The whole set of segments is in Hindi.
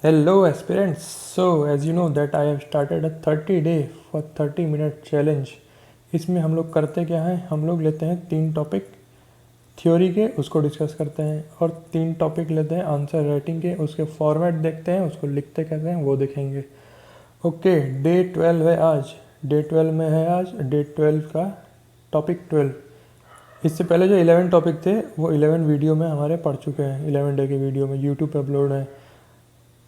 Hello aspirants. So as you know that I have started a 30-day for 30-minute challenge. इसमें हम लोग करते क्या हैं, हम लोग लेते हैं 3 टॉपिक थ्योरी के, उसको डिस्कस करते हैं, और 3 टॉपिक लेते हैं आंसर राइटिंग के, उसके फॉर्मेट देखते हैं, उसको लिखते कैसे हैं वो देखेंगे। ओके, डे 12 है आज। डे 12 में है आज डे 12 का टॉपिक 12। इससे पहले जो 11 टॉपिक थे वो 11 वीडियो में हमारे पढ़ चुके हैं। 11 डे के वीडियो में यूट्यूब पे अपलोड है।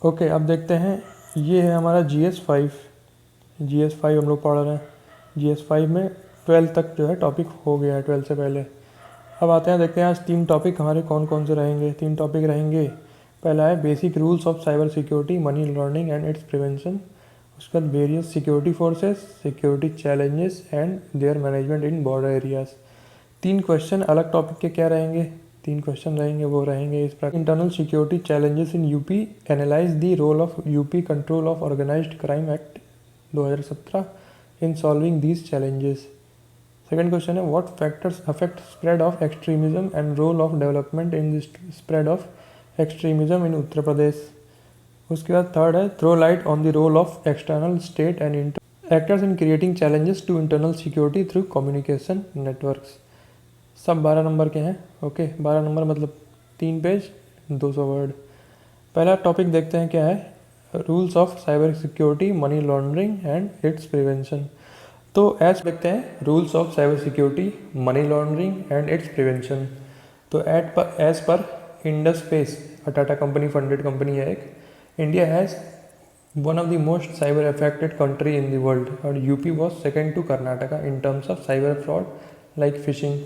ओके, अब देखते हैं। ये है हमारा GS5। GS5 हम लोग पढ़ रहे हैं। GS5 में 12 तक जो है टॉपिक हो गया है 12 से पहले। अब आते हैं, देखते हैं आज 3 टॉपिक हमारे कौन कौन से रहेंगे। 3 टॉपिक रहेंगे। पहला है basic rules of cyber security, money laundering and its prevention. उसके बाद various security forces, security challenges and their management in border areas. 3 question अलग टॉपिक के क्या रहेंगे, 3 क्वेश्चन रहेंगे, वो रहेंगे इस प्रकार। Internal security challenges in UP, analyse the role of UP control of organised crime act 2017 in solving these challenges. Second question है what factors affect spread of extremism and role of development in the spread of extremism in Uttar Pradesh. उसके बाद थर्ड है throw light on the role of external state and actors in creating challenges to internal security through communication networks. सब 12 नंबर के हैं। ओके, 12 नंबर मतलब 3 पेज 200 वर्ड। पहला टॉपिक देखते हैं क्या है, rules of cyber security, money laundering and its prevention. तो एज देखते हैं rules of cyber security, money laundering and its prevention. तो as per Indusface, Tata company funded company है एक, India has one of the most cyber affected country in the world, और UP was second to Karnataka in terms of cyber fraud like phishing.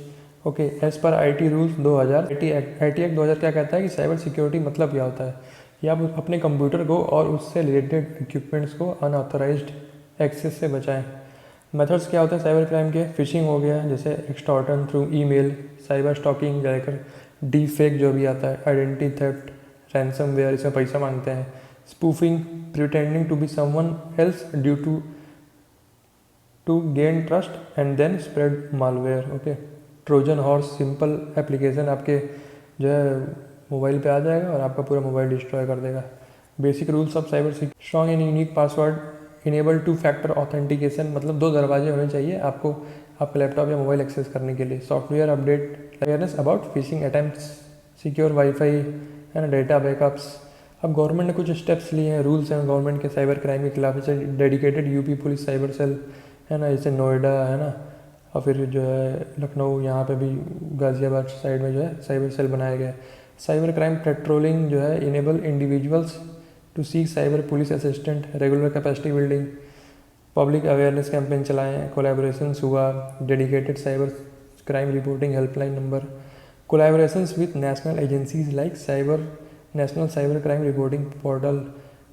Okay, as per IT rules 2000, IT act 2000 क्या कहता है कि साइबर सिक्योरिटी मतलब क्या होता है कि आप अपने कंप्यूटर को और उससे रिलेटेड इक्विपमेंट्स को अनऑथराइज्ड एक्सेस से बचाएं। मेथड्स क्या होते हैं साइबर क्राइम के, फिशिंग हो गया जैसे एक्सटॉर्टन थ्रू ईमेल, साइबर स्टॉकिंग जाकर डी फेक जो भी आता है, आइडेंटिटी थेफ्ट, रैंसमवेयर, इसमें पैसा मांगते हैं, spoofing, pretending to be someone else due to gain trust and then spread malware. Okay, Trojan horse, simple application आपके जो है मोबाइल पे आ जाएगा और आपका पूरा मोबाइल डिस्ट्रॉय कर देगा। Basic rules of cyber security, strong and unique password, enable 2 factor authentication, मतलब 2 दरवाजे होने चाहिए आपको आपका लैपटॉप या मोबाइल एक्सेस करने के लिए। Software update, awareness about fishing attempts, secure wifi and data backups. अब गवर्नमेंट ने कुछ स्टेप्स लिए हैं, रूल्स हैं गवर्नमेंट के साइबर क्राइम के खिलाफ, जैसे dedicated UP police cyber cell है ना, जैसे नोएडा है ना, और फिर जो है लखनऊ, यहाँ पे भी गाज़ियाबाद साइड में जो है साइबर सेल बनाया गया है। साइबर क्राइम पेट्रोलिंग जो है enable individuals to seek cyber police assistant, regular capacity building, public awareness campaign चलाए हैं, कोलैबोरेशंस हुआ, dedicated cyber crime reporting helpline number, collaborations with national agencies like national cyber crime reporting portal,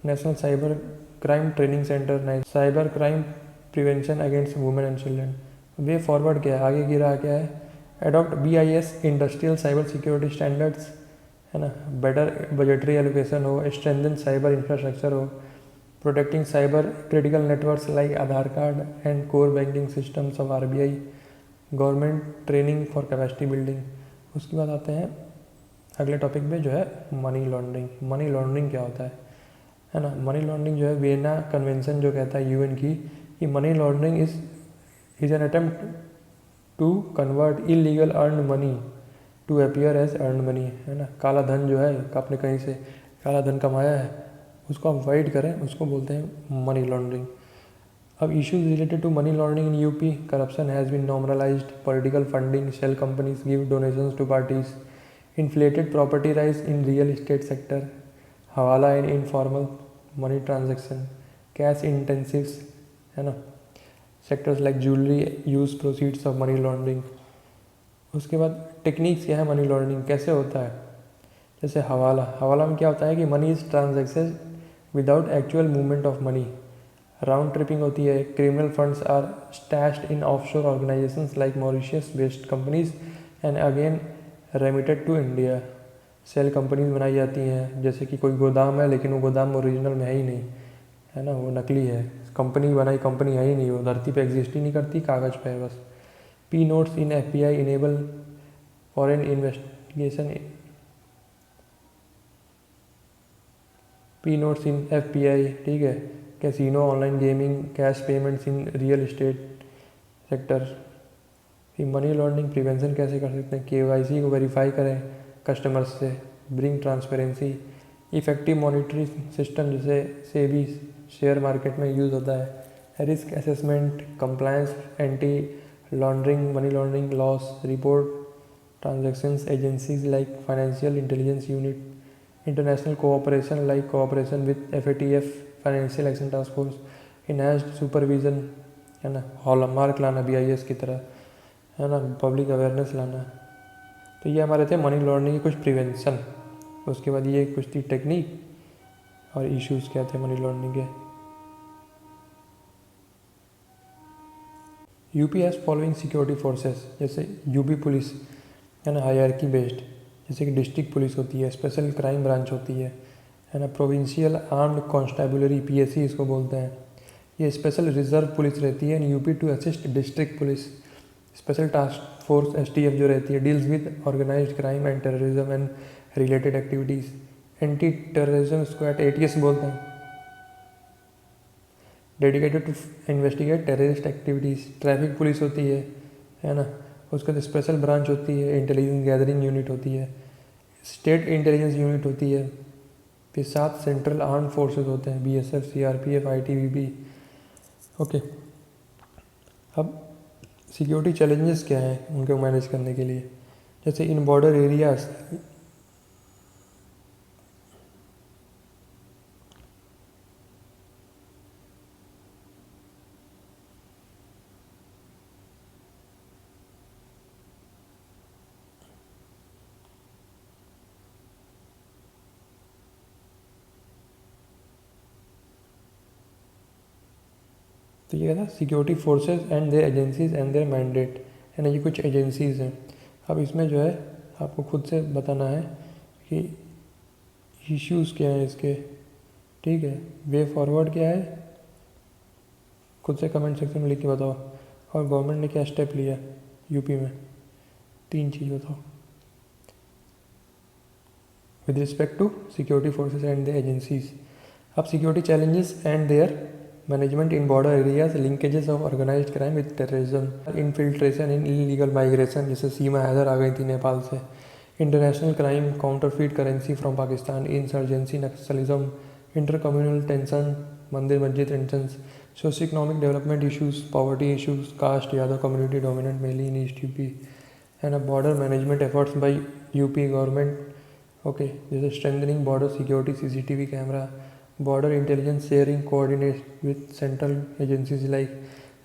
national cyber crime training centre, cyber crime prevention against women and children. Way forward क्या है, आगे की रहा क्या है, adopt BIS industrial cyber security standards है ना, बेटर बजटरी एलोकेशन हो, स्ट्रेंथन साइबर इंफ्रास्ट्रक्चर हो, protecting cyber critical networks like Aadhaar card and core banking systems of RBI, government training for capacity building. उसके बाद आते हैं अगले टॉपिक पे जो है मनी लॉन्ड्रिंग। मनी लॉन्ड्रिंग क्या होता है ना, मनी लॉन्ड्रिंग जो है वियना कन्वेंशन जो कहता है UN की कि money laundering is an attempt to convert illegal earn money to appear as earn money, है ना। काला धन जो है, आपने कहीं से काला धन कमाया है उसको आप वाइड करें, उसको बोलते हैं मनी लॉन्ड्रिंग। अब issues related to money laundering in UP, corruption has been normalized, political funding, shell companies give donations to parties, inflated property rise in real estate sector, hawala in informal money transaction, cash intensives है ना, sectors like jewellery use proceeds of money laundering. उसके बाद टेक्निक्स क्या है मनी लॉन्ड्रिंग, कैसे होता है, जैसे हवाला में क्या होता है कि money is transaction without actual movement of money, round tripping होती है, criminal funds are stashed in offshore organisations like Mauritius based companies and again remitted to India. Shell companies बनाई जाती हैं, जैसे कि कोई गोदाम है लेकिन वो गोदाम ओरिजिनल में है ही नहीं, है ना, वो नकली है, कंपनी बनाई कंपनी है ही नहीं, वो धरती पे एग्जिस्ट ही नहीं करती, कागज़ पे है बस। P notes in FBI enable foreign investigation P notes in FBI, ठीक है, casino, online gaming, cash payments in real estate sector. फिर मनी लॉन्ड्रिंग प्रिवेंशन कैसे कर सकते हैं, KYC को वेरीफाई करें कस्टमर्स से, bring transparency, effective monitoring system जैसे सेबी शेयर मार्केट में यूज़ होता है, risk assessment, compliance, anti laundering, money laundering loss, report transactions, agencies like financial intelligence unit, international cooperation like cooperation with FATF, financial action task force, enhanced supervision, है ना, हॉलमार्क लाना BIS की तरह, है ना, पब्लिक अवेयरनेस लाना। तो ये हमारे थे मनी लॉन्ड्रिंग के कुछ प्रिवेंशन। उसके बाद ये कुछ थी टेक्निक और इश्यूज क्या थे मनी लॉन्ड्रिंग के। UP has following security forces, जैसे यूपी पुलिस, है ना, हायरार्की बेस्ड, जैसे कि डिस्ट्रिक्ट पुलिस होती है, स्पेशल क्राइम ब्रांच होती है ना, प्रोविंशियल आर्म्ड कॉन्स्टेबुलरी PSC इसको बोलते हैं। ये स्पेशल रिजर्व पुलिस रहती है in UP to assist district police. Special task force STF जो रहती है deals with organised crime and terrorism and related activities. Anti terrorism squad ATS बोलते हैं, dedicated to investigate terrorist activities. Traffic police होती है ना। उसके बाद स्पेशल ब्रांच होती है, इंटेलिजेंस गैदरिंग यूनिट होती है, स्टेट इंटेलिजेंस यूनिट होती है। फिर 7 सेंट्रल आर्म फोर्सेस होते हैं, BSF, CRPF, ITBP। ओके, अब सिक्योरिटी चैलेंजेस क्या हैं उनको मैनेज करने के लिए, जैसे इन बॉर्डर एरियाज तो ये था security forces and their agencies and their mandate, है ना, ये कुछ एजेंसीज हैं। अब इसमें जो है आपको खुद से बताना है कि इश्यूज़ क्या हैं इसके, ठीक है, वे फॉरवर्ड क्या है, खुद से कमेंट सेक्शन में लिख के बताओ। और गवर्नमेंट ने क्या स्टेप लिया यूपी में, 3 चीज़ बताओ with respect to security forces and the agencies. अब security challenges and their management in border areas, linkages of organised crime with terrorism, infiltration in illegal migration, जैसे सीमा हैदर आ गई थी नेपाल से, international crime, counterfeit currency from Pakistan, insurgency, naxalism, inter communal tension, मंदिर मस्जिद tensions, socio economic development issues, poverty issues, caste Yadav community dominant mainly in east UP, है ना, border management efforts by UP government, okay, जैसे strengthening border security, CCTV camera, border intelligence sharing, coordinate with central agencies like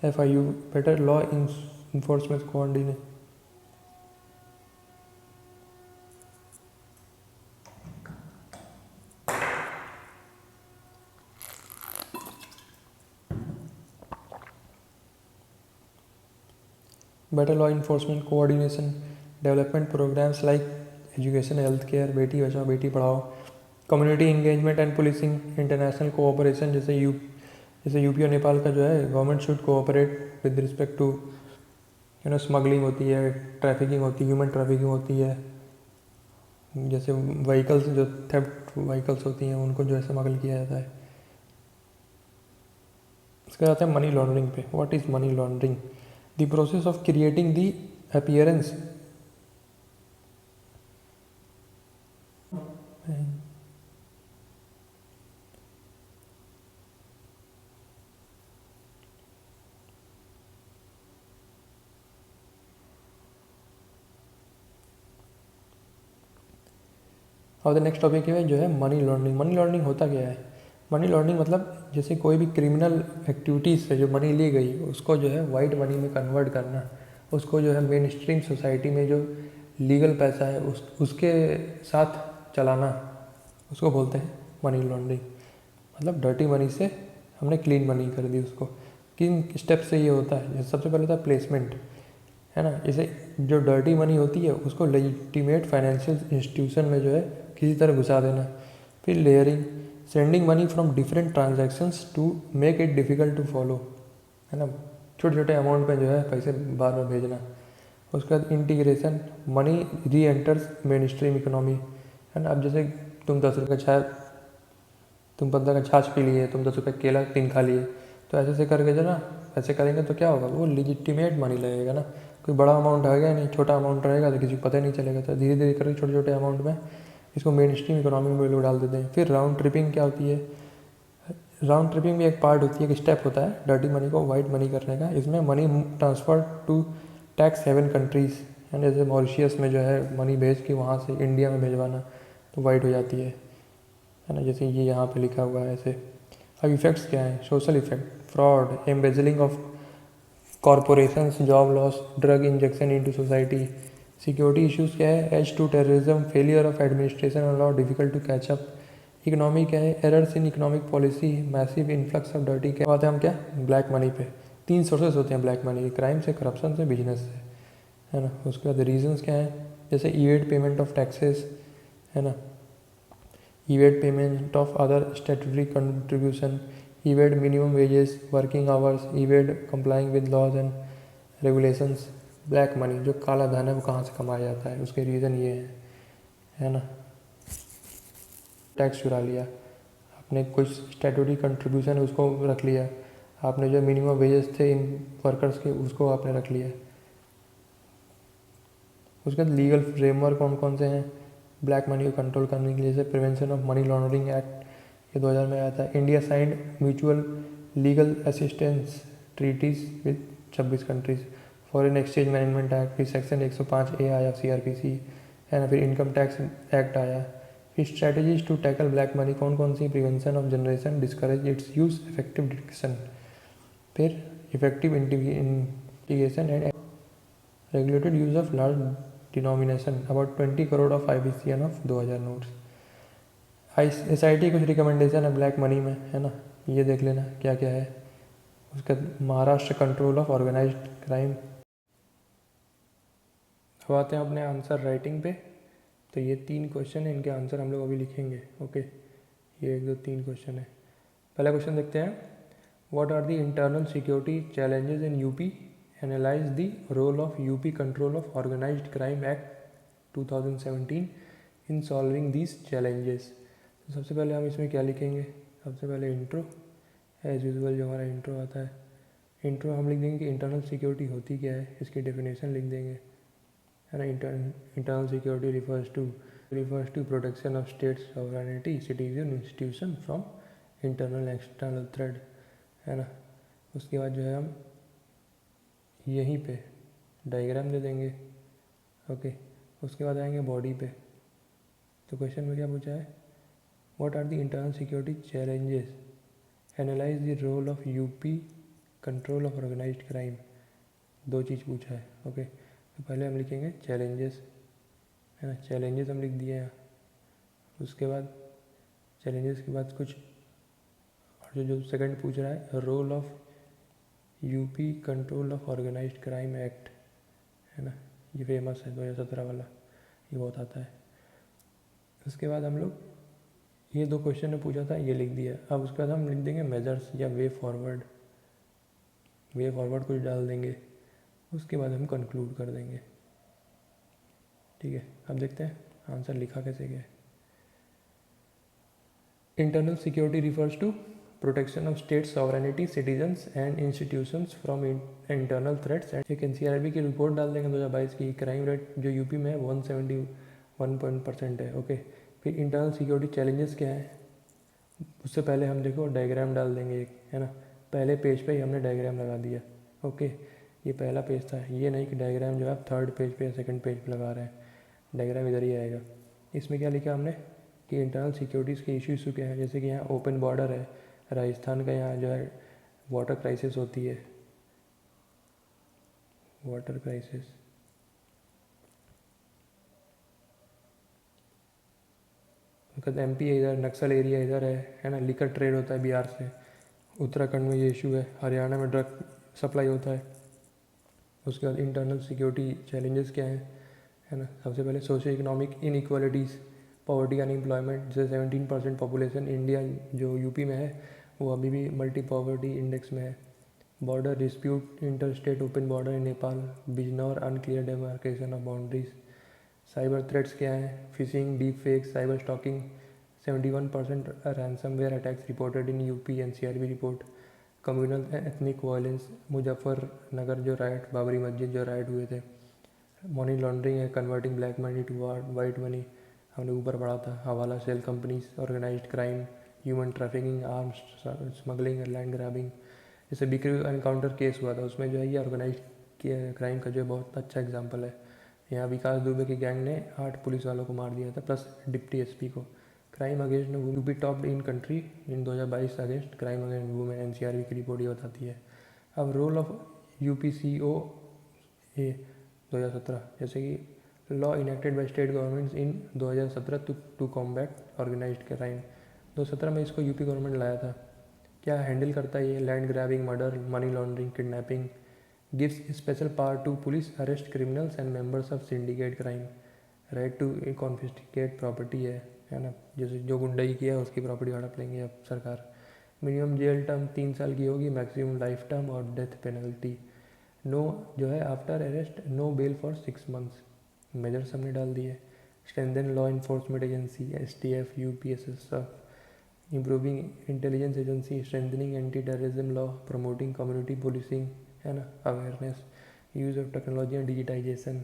FIU, better law enforcement coordinate. Better law enforcement coordination, development programs like education, healthcare, बेटी Bachao Beti Padhao, community engagement and policing, international cooperation, जैसे यूपी और नेपाल का जो है government should cooperate with respect to, you know, smuggling होती है, ट्रैफिकिंग होती है, ह्यूमन ट्रैफिकिंग होती है, जैसे व्हीकल्स जो थेफ्ट व्हीकल्स होती हैं उनको जो है स्मगल किया जाता है। इसके बाद आते हैं मनी लॉन्ड्रिंग पे। What is money laundering? The process of creating the appearance और द नेक्स्ट टॉपिक है जो है मनी लॉन्ड्रिंग। मनी लॉन्ड्रिंग होता क्या है? मनी लॉन्ड्रिंग मतलब जैसे कोई भी क्रिमिनल एक्टिविटीज़ से जो मनी ली गई उसको जो है वाइट मनी में कन्वर्ट करना, उसको जो है मेन स्ट्रीम सोसाइटी में जो लीगल पैसा है उसके साथ चलाना, उसको बोलते हैं मनी लॉन्ड्रिंग। मतलब डर्टी मनी से हमने क्लीन मनी कर दी उसको। किन स्टेप से ये होता है? जैसे सबसे पहले होता है प्लेसमेंट, है ना। जैसे जो डर्टी मनी होती है उसको लेजिटिमेट फाइनेंशियल इंस्टीट्यूशन में जो है किसी तरह घुसा देना। फिर layering, sending money from different transactions to make it difficult to follow, है ना, छोटे छोटे अमाउंट पे जो है पैसे बार बार भेजना। उसके बाद इंटीग्रेशन, मनी री एंटर्स मेन स्ट्रीम इकोनॉमी, है ना। अब जैसे तुम 10 रुपये का चाय तुम 15 का छाछ पी लिए, तुम 10 रुपये केला 3 खा लिए, तो ऐसे ऐसे करके जो ना ऐसे करेंगे तो क्या होगा, वो लिजिटिमेट मनी लगेगा ना। कोई बड़ा अमाउंट है नहीं, छोटा अमाउंट रहेगा तो किसी को पता ही नहीं चलेगा। तो धीरे धीरे करके छोटे छोटे अमाउंट में इसको मेन स्ट्रीम इकोनॉमी में लोग डाल देते हैं। फिर राउंड ट्रिपिंग क्या होती है, राउंड ट्रिपिंग भी एक पार्ट होती है, एक स्टेप होता है डर्टी मनी को वाइट मनी करने का। इसमें money transfer to tax haven countries, यानी जैसे मॉरिशियस में जो है मनी भेज के वहाँ से इंडिया में भेजवाना, तो वाइट हो जाती है ना, जैसे ये यहाँ पे लिखा हुआ है ऐसे। अब इफ़ेक्ट्स क्या हैं, social effect, fraud, embezzling of corporations, job loss, drug injection into society. Security issues क्या है, as to terrorism, failure of administration and law, difficult to catch up. Economy क्या है, errors in economic policy, massive influx of dirty. क्या बात है, हम क्या ब्लैक मनी पे 3 सोर्सेज होते हैं ब्लैक मनी के, क्राइम से, करप्शन से, बिजनेस से, है ना। उसके बाद रीजंस क्या है, जैसे इवेड पेमेंट ऑफ टैक्सेस, है ना, evade payment of other statutory contribution, evade minimum wages, working hours, evade complying with laws and regulations. Black money जो काला धन है वो कहाँ से कमाया जाता है, उसके रीज़न ये है ना। टैक्स चुरा लिया आपने, कुछ स्टैट्यूटरी कंट्रीब्यूशन है उसको रख लिया आपने, जो मिनिमम वेजेस थे इन वर्कर्स के उसको आपने रख लिया। उसके बाद लीगल फ्रेमवर्क कौन कौन से हैं ब्लैक मनी को कंट्रोल करने के लिए, जैसे prevention of money laundering act ये 2000 में आया था। India signed mutual legal assistance treaties with 26 countries. Foreign exchange management act, फिर सेक्शन 105A आया CRPC, है ना। फिर इनकम टैक्स एक्ट आया। फिर strategies to tackle black money कौन कौन सी, prevention of generation, discourage its use, effective detection, फिर effective integration and regulated use of large denomination, about 20 crore of IBCN of 2000 notes. SIT कुछ रिकमेंडेशन है ब्लैक मनी में, है ना, ये देख लेना क्या क्या है। उसके Maharashtra control of organised crime. अब आते हैं अपने आंसर राइटिंग पे। तो ये 3 क्वेश्चन है, इनके आंसर हम लोग अभी लिखेंगे। ओके, ये 1 2 3 क्वेश्चन है। पहला क्वेश्चन देखते हैं, what are the internal security challenges in UP, analyse the role of UP control of organised crime act 2017 in solving these challenges. तो सबसे पहले हम इसमें क्या लिखेंगे, सबसे पहले इंट्रो, एज यूजुअल जो हमारा इंट्रो आता है। इंट्रो हम लिख देंगे कि इंटरनल सिक्योरिटी होती क्या है, इसकी डेफिनेशन लिख देंगे, है ना। Internal security refers to protection of state sovereignty, citizen, institution from internal external threat, है ना। उसके बाद जो है हम यहीं पे डायग्राम दे देंगे। ओके, उसके बाद आएंगे बॉडी पे। तो क्वेश्चन में क्या पूछा है, what are the internal security challenges, analyse the role of UP control of organised crime, 2 चीज़ पूछा है। ओके, तो पहले हम लिखेंगे चैलेंजेस, है ना, चैलेंजेस हम लिख दिए हैं। उसके बाद चैलेंजेस के बाद कुछ और जो सेकंड पूछ रहा है, role of UP control of organised crime act, है ना, ये फेमस है 2017 वाला, ये बहुत आता है। उसके बाद हम लोग ये 2 क्वेश्चन में पूछा था, ये लिख दिया। अब उसके बाद हम लिख देंगे मेजर्स या वे फॉरवर्ड कुछ डाल देंगे। उसके बाद हम कंक्लूड कर देंगे। ठीक है, अब देखते हैं आंसर लिखा कैसे गया है। Internal security refers to protection of state sovereignty, citizens and institutions from internal threats. And एक NCRB की रिपोर्ट डाल देंगे 2022 की। क्राइम रेट जो यूपी में है 171% है। ओके, फिर इंटरनल सिक्योरिटी चैलेंजेस क्या है, उससे पहले हम देखो डायग्राम डाल देंगे एक, है ना। पहले पेज पे ही हमने डायग्राम लगा दिया। ओके, ये पहला पेज था, ये नहीं कि डायग्राम जो है आप 3rd पेज पे या 2nd पेज पे लगा रहे हैं, डायग्राम इधर ही आएगा। इसमें क्या लिखा हमने कि इंटरनल सिक्योरिटीज़ के इश्यूज़ क्या है, जैसे कि यहाँ ओपन बॉर्डर है राजस्थान का, यहाँ जो है वाटर क्राइसिस होती है, वाटर क्राइसिस। MP है इधर, नक्सल एरिया इधर है ना। लिकर ट्रेड होता है बिहार से, उत्तराखंड में ये इशू है, हरियाणा में ड्रग सप्लाई होता है। उसके बाद इंटरनल सिक्योरिटी चैलेंजेस क्या है ना। सबसे पहले socio economic inequalities, poverty, unemployment. जैसे 17% पॉपुलेशन इंडिया जो यूपी में है वो अभी भी मल्टी पॉवर्टी इंडेक्स में है। Border dispute, inter state open border in Nepal, Bijnor, unclear demarcation of boundaries. Cyber threats क्या है, phishing, deep fake, cyber stalking, 71% ransomware attacks reported in UP NCRB report. Communal ethnic violence, Muzaffarnagar जो राइट, बाबरी मस्जिद जो राइट हुए थे. मनी लॉन्ड्रिंग है, converting black money to white money, हमने ऊपर पढ़ा था. Hawala shell companies, organized crime, human trafficking, arms smuggling, land grabbing. जैसे बिक्री एनकाउंटर केस हुआ था, उसमें जो है ये ऑर्गेनाइज क्राइम का जो है बहुत अच्छा एग्जाम्पल है. यहाँ विकास दुबे की गैंग ने 8 पुलिस वालों को मार दिया था प्लस डिप्टी एसपी को. Crime against women topped in country in 2022 against crime against women, NCRB की रिपोर्ट ये बताती है. अब रोल ऑफ यूपीसीओ ए 2017, जैसे कि law enacted by state governments in 2017 to combat organised crime. 2017 में इसको यूपी गवर्नमेंट लाया था. क्या हैंडल करता है ये? Land grabbing, murder, money laundering, kidnapping. Gives special power to police arrest criminals and members of syndicate crime. Right to confiscate property है ना, जैसे जो गुंडाई किया है उसकी प्रॉपर्टी हड़प लेंगे अब सरकार. मिनिमम जेल टर्म 3 साल की होगी, मैक्सिमम लाइफ टर्म और डेथ पेनल्टी. नो जो है after arrest no bail for 6 months. Measures हमने डाल दिए. Strengthen law enforcement agency, STF, UPSSF, improving intelligence agency, strengthening anti terrorism law, promoting community policing, है ना, awareness, use of technology and digitisation.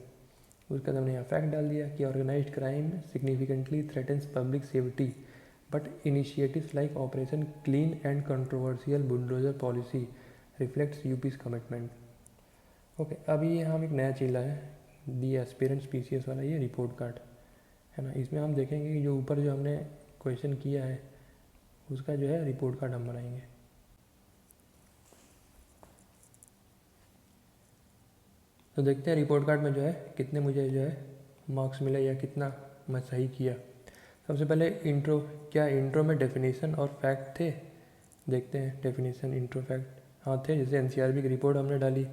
उसका हमने यहाँ फैक्ट डाल दिया कि organised crime significantly threatens public safety but initiatives like operation clean and controversial bulldozer policy reflects यूपीज commitment. Okay, अभी ये हम एक नया चीज़ लाए हैं, दी एस्पिरेंट PCS वाला ये रिपोर्ट कार्ड, है ना. इसमें हम देखेंगे कि जो ऊपर जो हमने क्वेश्चन किया है उसका जो है रिपोर्ट कार्ड हम बनाएंगे. तो देखते हैं रिपोर्ट कार्ड में जो है कितने मुझे जो है मार्क्स मिले या कितना मैं सही किया. सबसे पहले इंट्रो. क्या इंट्रो में डेफिनेशन और फैक्ट थे? देखते हैं डेफिनेशन, इंट्रो, फैक्ट. हाँ थे. जैसे एनसीआरबी की रिपोर्ट हमने डाली,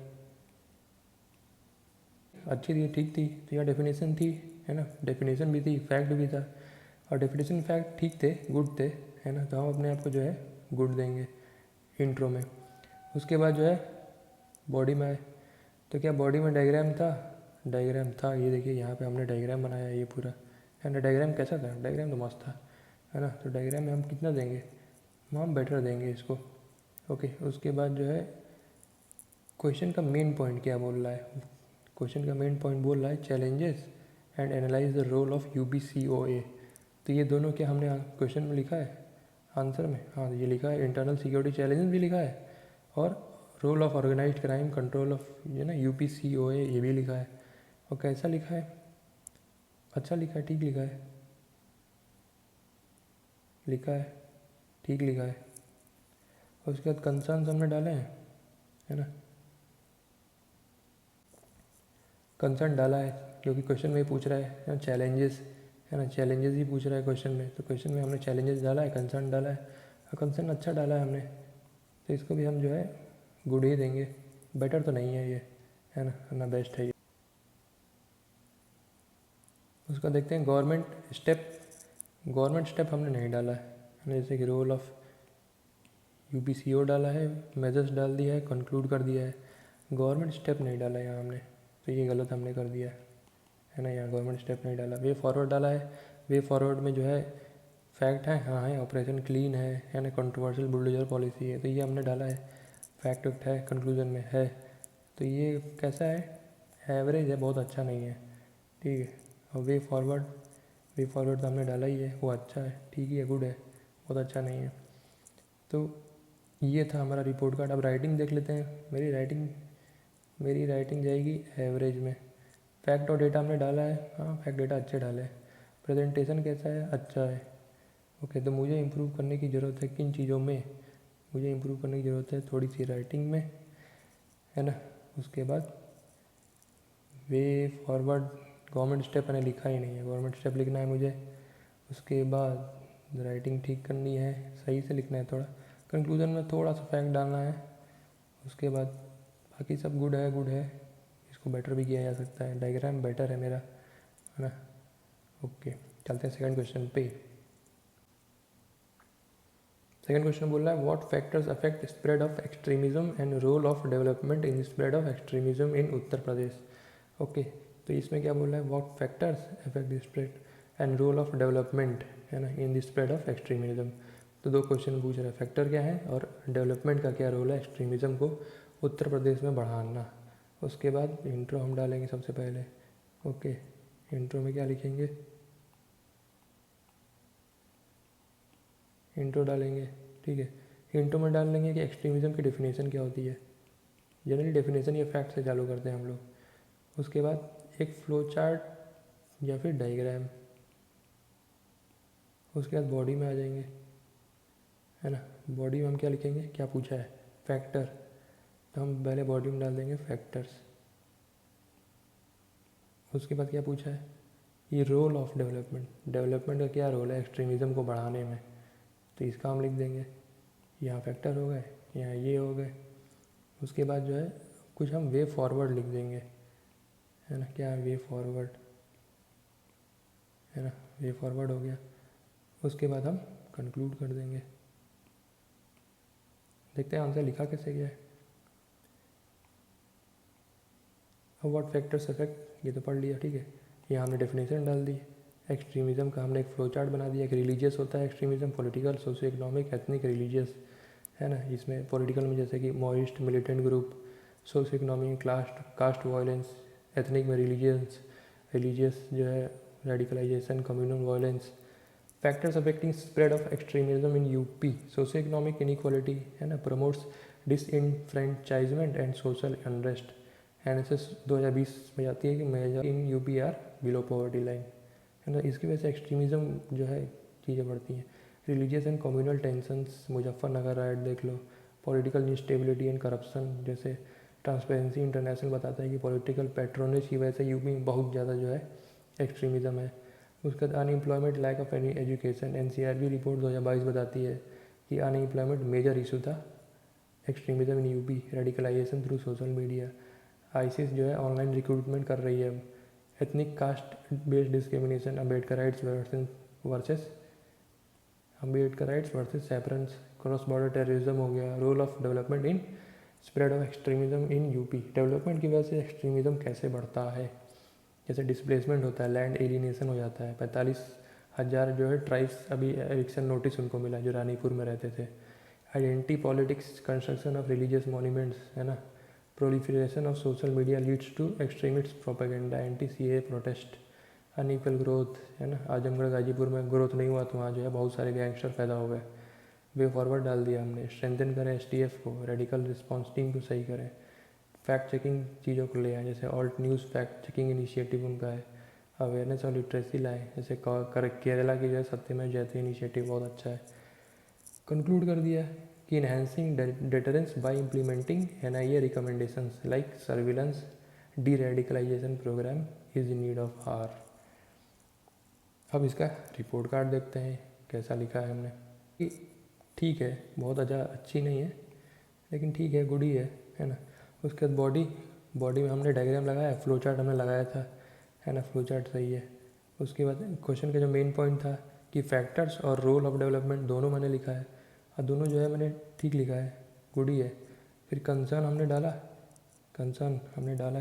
अच्छी थी, ठीक थी. तो यहाँ डेफिनेशन थी, है ना, डेफिनेशन भी थी, फैक्ट भी था. और डेफिनेशन फैक्ट ठीक थे, गुड थे, है ना. तो हम अपने आप को जो है गुड देंगे इंट्रो में. उसके बाद जो है बॉडी में आए. तो क्या बॉडी में डायग्राम था? डायग्राम था. ये देखिए यहाँ पे हमने डायग्राम बनाया ये पूरा, है ना. डायग्राम कैसा था? डायग्राम तो मस्त था, है ना. तो डायग्राम में हम कितना देंगे? हम बेटर देंगे इसको. ओके, उसके बाद जो है क्वेश्चन का मेन पॉइंट क्या बोल रहा है? क्वेश्चन का मेन पॉइंट बोल रहा है challenges and analyse the role of UPCOA. तो ये दोनों क्या हमने क्वेश्चन में लिखा है, आंसर में? हाँ, ये लिखा है. इंटरनल सिक्योरिटी चैलेंजेस भी लिखा है और role of organised crime control of, ये ना, UPCOA ये भी लिखा है. और कैसा लिखा है? अच्छा लिखा है, ठीक लिखा है, लिखा है, ठीक लिखा है. और उसके बाद कंसर्न्स हमने डाले हैं, है ना. कंसर्न डाला है क्योंकि क्वेश्चन में ही पूछ रहा है चैलेंजेस, है ना. चैलेंजेस ही पूछ रहा है क्वेश्चन में, तो क्वेश्चन में हमने चैलेंजेस डाला है, कंसर्न डाला है. और कंसर्न अच्छा डाला है हमने, तो इसको भी हम जो है गुड ही देंगे. बेटर तो नहीं है ये, है ना, ना बेस्ट है ये. उसका देखते हैं गवर्नमेंट स्टेप. गवर्नमेंट स्टेप हमने नहीं डाला है, जैसे कि रोल ऑफ UPCO डाला है, मेजर्स डाल दिया है, कंक्लूड कर दिया है. गवर्नमेंट स्टेप नहीं डाला है यहाँ हमने, तो ये गलत हमने कर दिया है ना. यहाँ गवर्नमेंट स्टेप नहीं डाला. वे फॉरवर्ड डाला है. वे फॉरवर्ड में जो है फैक्ट है, हाँ है, ऑपरेशन क्लीन है ना, कंट्रोवर्शियल बुलडोजर पॉलिसी है, तो ये हमने डाला है. फैक्ट वैक्ट है, कंक्लूजन में है. तो ये कैसा है? एवरेज है, बहुत अच्छा नहीं है, ठीक है. और वे फॉरवर्ड तो हमने डाला ही है, वो अच्छा है, ठीक है, गुड है, बहुत अच्छा नहीं है. तो ये था हमारा रिपोर्ट कार्ड. अब राइटिंग देख लेते हैं. मेरी राइटिंग जाएगी एवरेज में. फैक्ट और डेटा हमने डाला है, हाँ, फैक्ट डेटा अच्छे डाले. प्रेजेंटेशन कैसा है? अच्छा है. ओके, तो मुझे इम्प्रूव करने की ज़रूरत है किन चीज़ों में? मुझे इम्प्रूव करने की ज़रूरत है थोड़ी सी राइटिंग में, है ना. उसके बाद वे फॉरवर्ड, गवर्नमेंट स्टेप मैंने लिखा ही नहीं है, गवर्नमेंट स्टेप लिखना है मुझे. उसके बाद राइटिंग ठीक करनी है, सही से लिखना है थोड़ा. कंक्लूजन में थोड़ा सा फैक्ट डालना है. उसके बाद बाकी सब गुड है. इसको बेटर भी किया जा सकता है. डायग्राम बेटर है मेरा, है ना. ओके, चलते हैं सेकंड क्वेश्चन पे. सेकंड क्वेश्चन बोल रहा है what factors affect spread of extremism and role of development in spread of extremism in Uttar Pradesh. Okay, तो इसमें क्या बोल रहा है? What factors affect spread. And role of development, है ना, in the spread of extremism. तो 2 क्वेश्चन पूछ रहा है, फैक्टर क्या है और डेवलपमेंट का क्या रोल है एक्सट्रीमिज्म को उत्तर प्रदेश में बढ़ाना। उसके बाद इंट्रो हम डालेंगे सबसे पहले। ओके, इंट्रो में क्या लिखेंगे, इंट्रो डालेंगे, ठीक है। इंट्रो में डाल लेंगे कि एक्सट्रीमिज्म की डेफिनेशन क्या होती है। जनरली डेफिनेशन या फैक्ट से चालू करते हैं हम लोग। उसके बाद एक फ्लो चार्ट या फिर डायग्राम। उसके बाद बॉडी में आ जाएंगे, है ना। बॉडी में हम क्या लिखेंगे, क्या पूछा है, फैक्टर। तो हम पहले बॉडी में डाल देंगे फैक्टर्स। उसके बाद क्या पूछा है, ये रोल ऑफ डेवलपमेंट, डेवलपमेंट का क्या रोल है एक्सट्रीमिज्म को बढ़ाने में। तो इसका हम लिख देंगे, यहाँ फैक्टर हो गए, यहाँ ये हो गए। उसके बाद जो है कुछ हम वे फॉरवर्ड लिख देंगे, है ना। क्या वे फॉरवर्ड, है ना, वे फॉरवर्ड हो गया। उसके बाद हम कंक्लूड कर देंगे। देखते हैं आंसर लिखा कैसे गया है। अब व्हाट फैक्टर्स अफेक्ट, ये तो पढ़ लिया, ठीक है। यहाँ हमने डेफिनेशन डाल दी। एक्सट्रीमिज्म का हमने एक फ्लो चार्ट बना दिया कि रिलीजियस होता है extremism, political, socio economic, ethnic, religious, है ना। इसमें पॉलिटिकल में जैसे कि Maoist, militant group, socio economic caste violence, ethnic में रिलीजियस जो है radicalisation, communal violence. Factors affecting spread of extremism in UP, socio economic inequality, है ना, promotes disenfranchisement and social unrest. NSS 2020 में जाती है कि major in UP are below poverty line, है ना। इसकी वजह से एक्सट्रीमिज्म जो है चीज़ें बढ़ती हैं। Religious and communal tensions, Muzaffarnagar right देख लो। पॉलिटिकल इंस्टेबिलिटी एंड करप्शन, जैसे ट्रांसपेरेंसी इंटरनेशनल बताता है कि पॉलिटिकल पैट्रोनेज की वजह से यूपी में बहुत ज़्यादा जो है एक्सट्रीमिज्म है। उसके बाद unemployment, lack of any education, NCRB report 2022 बताती है कि अनएम्प्लॉयमेंट मेजर इशू था extremism in UP, radicalization through social media. ISIS जो है ऑनलाइन रिक्रूटमेंट कर रही है अब। Ethnic caste based discrimination, Ambedkarites versus Ambedkarites versus सेपरेंस, क्रॉस बॉर्डर टेररिज्म हो गया। Role of development in spread of extremism in UP, development की वजह से एक्सट्रीमिज्म कैसे बढ़ता है। जैसे डिस्प्लेसमेंट होता है, लैंड एलिनेशन हो जाता है। 45,000 जो है ट्राइब्स अभी एविक्शन नोटिस उनको मिला जो रानीपुर में रहते थे। Identity politics, construction of religious monuments, है ना। Proliferation of social media leads to extremist propaganda, anti CA protest, unequal growth, है ना। आजमगढ़ गाजीपुर में ग्रोथ नहीं हुआ तो वहाँ जो है बहुत सारे गैंगस्टर पैदा हो गए। वे फॉरवर्ड डाल दिया हमने। स्ट्रेंथन करें एसटीएफ को, रेडिकल रिस्पॉन्स टीम को सही करें। फैक्ट चेकिंग चीज़ों को ले आए, जैसे alt news fact checking initiative उनका है। अवेयरनेस और लिटरेसी लाए, जैसे केरला की जो है सत्यमेव जयते इनिशिएटिव बहुत अच्छा है। कंक्लूड कर दिया कि enhancing deterrence by implementing NIA recommendations like surveillance, deradicalisation programme is in need of hour. अब इसका रिपोर्ट कार्ड देखते हैं कैसा लिखा है हमने। ठीक है, बहुत अच्छी नहीं है लेकिन ठीक है, गुड ही है ना। उसके बाद बॉडी में हमने डायग्राम लगाया, फ्लो चार्ट हमने लगाया था, है ना। फ्लो चार्ट सही है। उसके बाद क्वेश्चन का जो मेन पॉइंट था कि फैक्टर्स और रोल ऑफ डेवलपमेंट दोनों मैंने लिखा है और दोनों जो है मैंने ठीक लिखा है, गुड ही है। फिर कंसर्न हमने डाला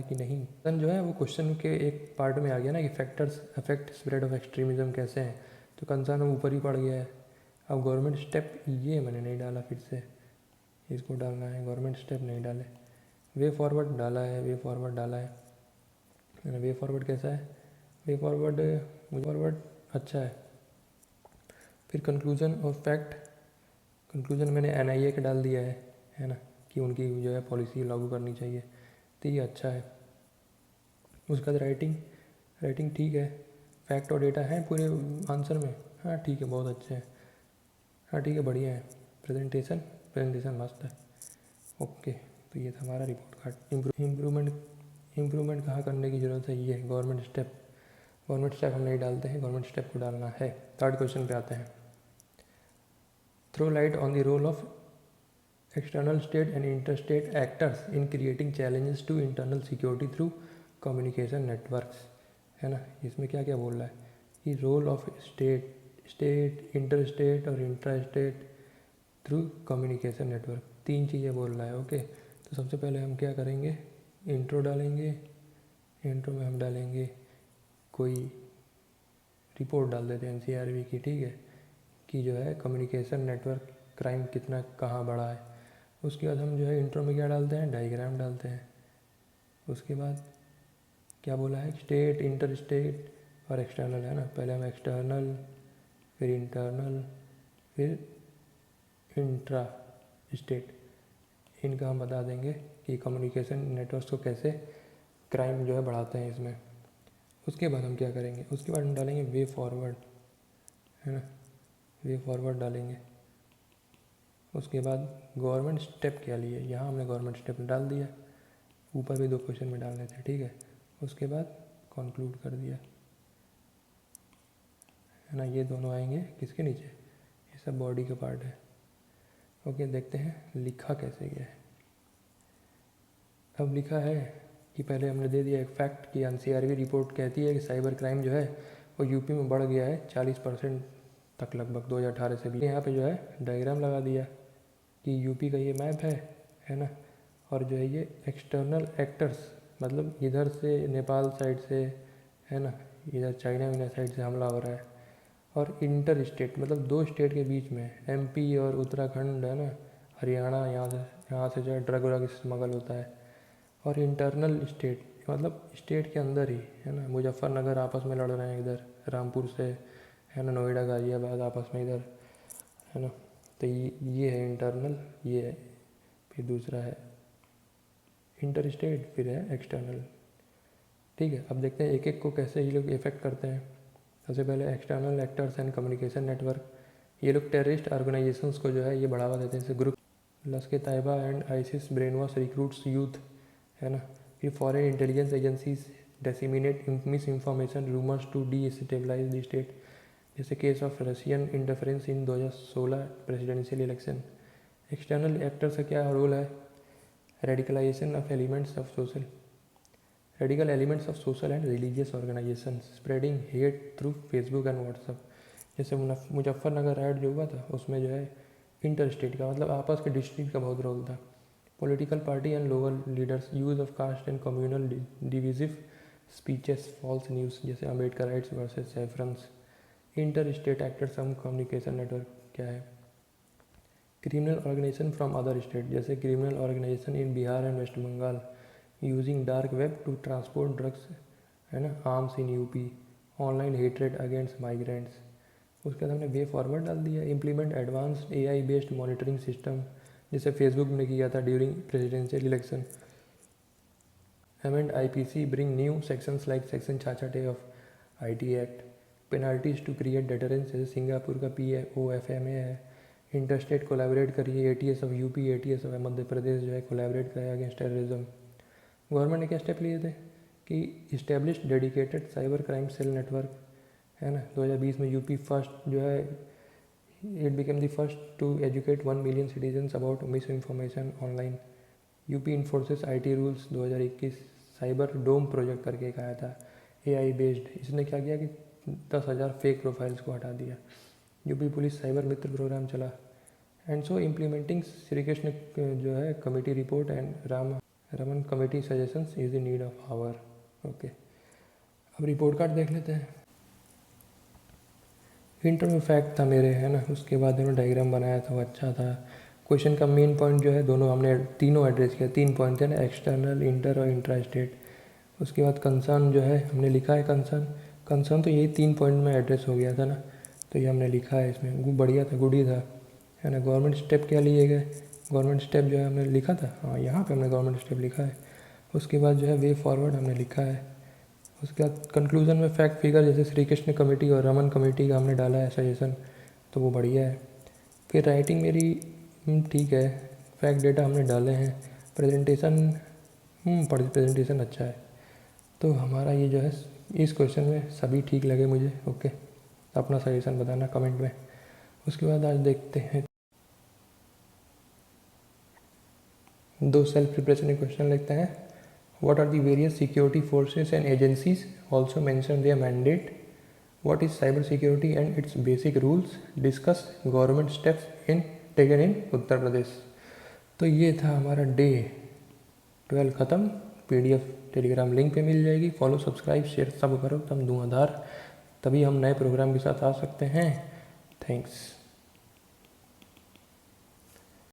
कि नहीं। कंसर्न जो है वो क्वेश्चन के एक पार्ट में आ गया ना कि factors affect spread of extremism कैसे हैं, तो कंसर्न ऊपर ही पड़ गया है। अब गवर्नमेंट स्टेप ये मैंने नहीं डाला, फिर से इसको डालना है, गवर्नमेंट स्टेप नहीं डाले। वे फॉरवर्ड डाला है, वे फॉरवर्ड कैसा है, वे फॉरवर्ड अच्छा है। फिर कंक्लूजन और फैक्ट, कंक्लूजन मैंने एनआईए का डाल दिया है ना, कि उनकी जो है पॉलिसी लागू करनी चाहिए, तो ये अच्छा है। उसके बाद राइटिंग ठीक है। फैक्ट और डेटा है पूरे आंसर में, हाँ ठीक है, बहुत अच्छे हैं, हाँ ठीक है, बढ़िया है। प्रेजेंटेशन मस्त है। ओके, तो ये था हमारा रिपोर्ट कार्ड। इम्प्रूवमेंट कहाँ करने की ज़रूरत है, ये गवर्नमेंट स्टेप हम नहीं डालते हैं, गवर्नमेंट स्टेप को डालना है। थर्ड क्वेश्चन पे आते हैं। Throw light on the role of external state and interstate actors in creating challenges to internal security through communication networks, है ना। इसमें क्या क्या बोल रहा है कि रोल ऑफ स्टेट, इंटरस्टेट और इंट्रास्टेट थ्रू कम्युनिकेशन नेटवर्क, 3 चीज़ें बोल रहा है। ओके, तो सबसे पहले हम क्या करेंगे, इंट्रो डालेंगे। इंट्रो में हम डालेंगे कोई रिपोर्ट डाल देते हैं NCRB की, ठीक है, कि जो है कम्युनिकेशन नेटवर्क क्राइम कितना कहाँ बढ़ा है। उसके बाद हम जो है इंट्रो में क्या डालते हैं, डायग्राम डालते हैं। उसके बाद क्या बोला है, स्टेट, इंटर स्टेट और एक्सटर्नल, है ना। पहले हम एक्सटर्नल, फिर इंटरनल, फिर इंट्रा स्टेट, इनका हम बता देंगे कि कम्युनिकेशन नेटवर्क को कैसे क्राइम जो है बढ़ाते हैं इसमें। उसके बाद हम क्या करेंगे, उसके बाद हम डालेंगे वे फॉरवर्ड, है ना, वे फॉरवर्ड डालेंगे। उसके बाद गवर्नमेंट स्टेप क्या लिए, यहाँ हमने गवर्नमेंट स्टेप डाल दिया, ऊपर भी 2 क्वेश्चन में डालने थे, ठीक है। उसके बाद कंक्लूड कर दिया, है ना। ये दोनों आएंगे किसके नीचे, ये सब बॉडी का पार्ट है। ओके, देखते हैं लिखा कैसे गया है। अब लिखा है कि पहले हमने दे दिया एक फैक्ट कि NCRB रिपोर्ट कहती है कि साइबर क्राइम जो है वो यूपी में बढ़ गया है 40% तक लगभग 2018 से भी। यहाँ पे जो है डायग्राम लगा दिया कि यूपी का ये मैप है ना। और जो है ये एक्सटर्नल एक्टर्स, मतलब इधर से नेपाल साइड से, है ना, इधर चाइना वाइना साइड से हमला हो रहा है। और इंटर स्टेट मतलब 2 स्टेट के बीच में, MP और उत्तराखंड, है ना, हरियाणा, यहाँ से जो है ड्रग व्रग स्मगल होता है। और इंटरनल स्टेट मतलब स्टेट के अंदर ही, है ना, मुजफ्फरनगर आपस में लड़ रहे हैं इधर, रामपुर से, है ना, नोएडा गाजियाबाद आपस में इधर, है ना। तो ये है इंटरनल, ये है, फिर दूसरा है इंटर स्टेट, फिर है एक्सटर्नल, ठीक है। अब देखते हैं एक एक को कैसे ये लोग इफेक्ट करते हैं। सबसे पहले external actors and communication network, ये लोग टेररिस्ट ऑर्गेनाइजेशंस को जो है ये बढ़ावा देते हैं, जैसे group Lashkar Taiba and ISIS brainwash recruits youth, है ना। फिर foreign intelligence agencies disseminate misinformation rumours to destabilise the state, जैसे case of Russian interference in 2016 presidential election. External actors का क्या रोल है, radicalisation of elements of social radical elements of social and religious organisation, spreading hate through Facebook and WhatsApp. जैसे मुजफ्फरनगर राइड जो हुआ था उसमें जो है इंटर स्टेट का मतलब आपस के डिस्ट्रिक्ट का बहुत रोल था। Political party and lower leaders use of caste and communal divisive speeches, false news, जैसे Ambedkar rights versus saffrons. Inter state actors some communication network क्या है, criminal organisation from other state, जैसे criminal organisation in Bihar and West Bengal using dark web to transport drugs, है ना, arms in UP, online hatred against migrants. उसके बाद हमने वे फॉरवर्ड डाल दिया, implement advanced AI based monitoring system, जैसे फेसबुक ने किया था during presidential election. Amend IPC, bring new sections like section 66A of IT act, penalties to create deterrence, जैसे सिंगापुर का POFMA है। इंटरस्टेट कोलैबोरेट करिए, ATS of UP, ATS of Madhya Pradesh जो है कोलैबोरेट करे अगेंस्ट टेररिज्म। गवर्नमेंट ने क्या स्टेप लिए थे कि establish dedicated cyber crime cell network, है ना। 2020 में यूपी फर्स्ट जो है it became the first to educate 1 million citizens about misinformation online. UP enforces IT rules 2021, cyber dome project करके एक आया था AI बेस्ड, इसने क्या किया कि 10,000 फेक प्रोफाइल्स को हटा दिया। UP police cyber Mitra programme चला। And so implementing Shri Krishna जो है committee report and Raman committee suggestions is the need of hour. Okay, अब रिपोर्ट कार्ड देख लेते हैं। इंटर में फैक्ट था मेरे, है ना, उसके बाद मैंने डायग्राम बनाया था, वो अच्छा था। क्वेश्चन का मेन पॉइंट जो है दोनों हमने तीनों एड्रेस किया, 3 पॉइंट थे ना, एक्सटर्नल, इंटर और इंट्रा स्टेट। उसके बाद कंसर्न जो है हमने लिखा है, कंसर्न तो यही 3 पॉइंट में एड्रेस हो गया था ना, तो ये हमने लिखा है इसमें, बढ़िया था, गुड ही था, है ना। गवर्नमेंट स्टेप क्या लिए गए, गवर्नमेंट स्टेप जो है हमने लिखा था, हाँ यहाँ पे हमने गवर्नमेंट स्टेप लिखा है। उसके बाद जो है वे फॉरवर्ड हमने लिखा है। उसके बाद कंक्लूजन में फैक्ट फिगर, जैसे श्री कृष्ण कमेटी और रमन कमेटी का हमने डाला है सजेशन, तो वो बढ़िया है। फिर राइटिंग मेरी ठीक है, फैक्ट डेटा हमने डाले हैं, प्रेजेंटेशन अच्छा है। तो हमारा ये जो है इस क्वेश्चन में सभी ठीक लगे मुझे। ओके, अपना सजेशन बताना कमेंट में। उसके बाद आज देखते हैं 2 सेल्फ प्रिपरेशन के क्वेश्चन लिखते हैं। What are the various security forces and agencies? Also mention their mandate. What is cyber security and its basic rules? Discuss government steps taken in Uttar Pradesh. तो ये था हमारा डे 12 ख़त्म। PDF टेलीग्राम लिंक पे मिल जाएगी, फॉलो सब्सक्राइब शेयर सब करो, तुम धुआंधार तभी हम नए प्रोग्राम के साथ आ सकते हैं। थैंक्स।